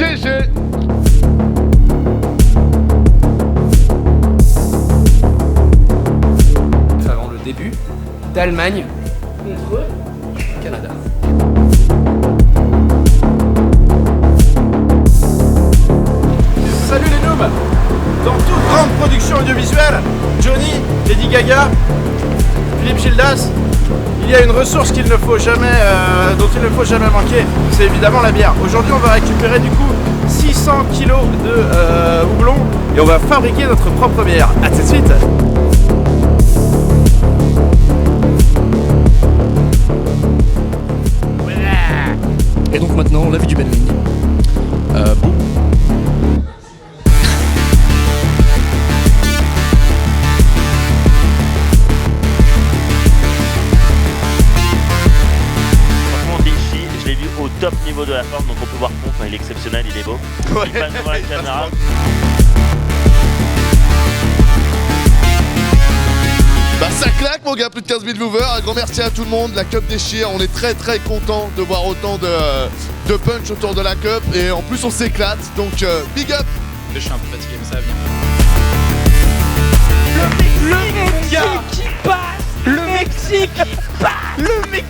GG. Avant le début d'Allemagne contre Canada. Salut les noobs! Dans toute grande production audiovisuelle, Johnny, Lady Gaga, Philippe Gildas, il y a une ressource qu'il ne faut jamais, dont il ne faut jamais manquer, c'est évidemment la bière. Aujourd'hui, on va récupérer du coup 600 kg de houblon et on va fabriquer notre propre bière. A tout de suite! Et donc maintenant, la vie du Benling. Bon. Je l'ai vu au top niveau de la forme, donc on peut voir Pomp, il est exceptionnel, il est beau. Ouais, Il passe devant la caméra. Bah ça claque mon gars, plus de 15 000 viewers, un grand merci à tout le monde, la Cup déchire, on est très très content de voir autant de punch autour de la Cup et en plus on s'éclate, donc big up. Je suis un peu fatigué mais ça va bien. Le Mexique passe. Le Mexique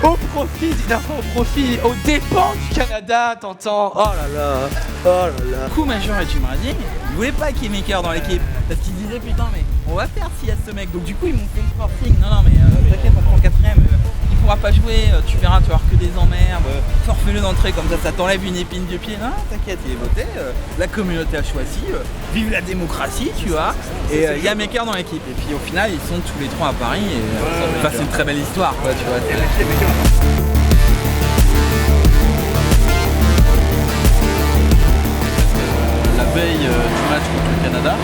au profit, aux dépens du Canada, t'entends. Oh là là, oh là là. Du coup, Major et Jim Rading, ils voulaient pas qu'il y ait Maker dans l'équipe parce qu'ils disaient putain, mais on va faire s'il y a ce mec. Donc, du coup, ils m'ont fait le forcing. Non, mais t'inquiète, on prend le quatrième. Il pourra pas jouer, tu verras, tu vas avoir que des emmerdes. Forfais-le d'entrée, comme ça t'enlève une épine du pied. Non, t'inquiète, il est voté. La communauté a choisi. Vive la démocratie, tu vois. Et il y a Maker dans l'équipe. Et puis au final, ils sont tous les trois à Paris. Et c'est une très belle histoire, quoi, tu vois. La veille du match contre le Canada,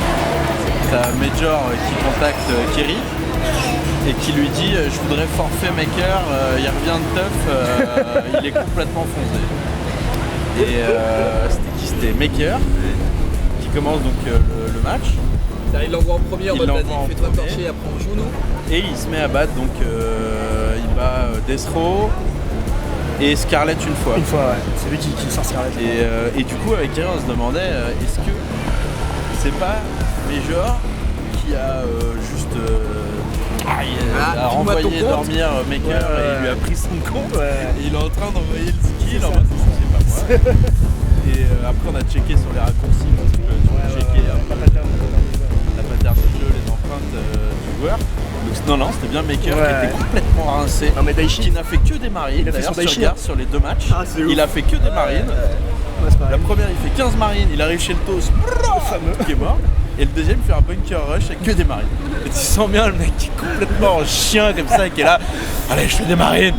t'as Major qui contacte Kerry et qui lui dit je voudrais forfait Maker, il revient de teuf, il est complètement foncé. Et c'était qui? C'était Maker qui commence donc le match. Il l'envoie en premier en Il mode l'envoie vas-y, en fais-toi premier. torcher, après on joue nous. Et il se met à battre, donc il bat Desro et Scarlett une fois. Une fois, ouais. C'est lui qui sort Scarlett. Et du coup, avec Kerry, on se demandait est-ce que c'est pas Major qui a juste a renvoyé dormir Maker et il lui a pris son compte et il est en train d'envoyer le skill en mode c'est pas moi. Et après, on a checké sur les raccourcis parce que tu peux checker la pattern de jeu, les empreintes du joueur. Donc, non, c'était bien Maker qui était complètement rincé. Non, mais Daichi, Qui n'a fait que des marines. il a fait D'ailleurs, son si tu Daichi, regardes sur les deux matchs, Ah, c'est ouf. il a fait que des marines. Ouais, c'est pareil. La première, il fait 15 marines, il arrive chez le toast, qui est mort. Et le deuxième, il fait un bunker rush avec que des marines. Et tu sens bien le mec qui est complètement en chien comme ça, qui est là. Allez, je fais des marines.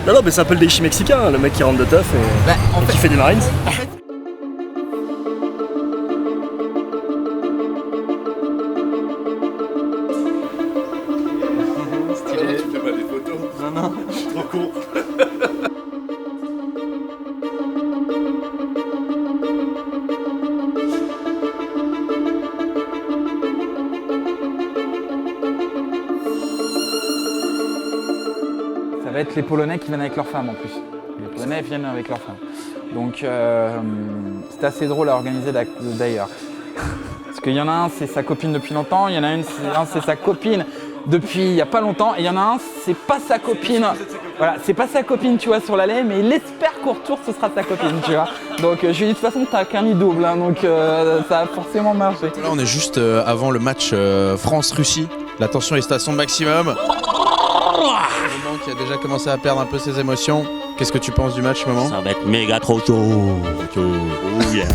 Non, mais c'est un peu le Daichi mexicain, hein, le mec qui rentre de teuf et qui fait des Marines. Tu fais pas des photos? Non. Je suis trop con. Ça va être les Polonais qui viennent avec leurs femmes en plus. Les Polonais viennent avec leurs femmes. Donc c'est assez drôle à organiser d'ailleurs. Parce qu'il y en a un, c'est sa copine depuis longtemps, il y en a un, c'est sa copine depuis il n'y a pas longtemps, et il y en a un, c'est pas sa copine. Voilà, c'est pas sa copine, tu vois, sur l'allée, mais il espère qu'au retour, ce sera sa copine, tu vois. Donc je lui ai dit de toute façon, t'as qu'un nid double, hein, donc ça a forcément marché. Là on est juste avant le match France-Russie. La tension est à son maximum. Maman qui a déjà commencé à perdre un peu ses émotions. Qu'est-ce que tu penses du match, maman? Ça va être méga trop chaud. Oh yeah.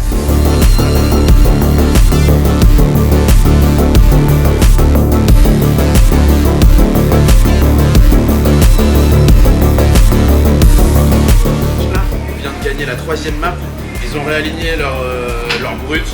On vient de gagner la 3e map. Ils ont réaligné leur brut.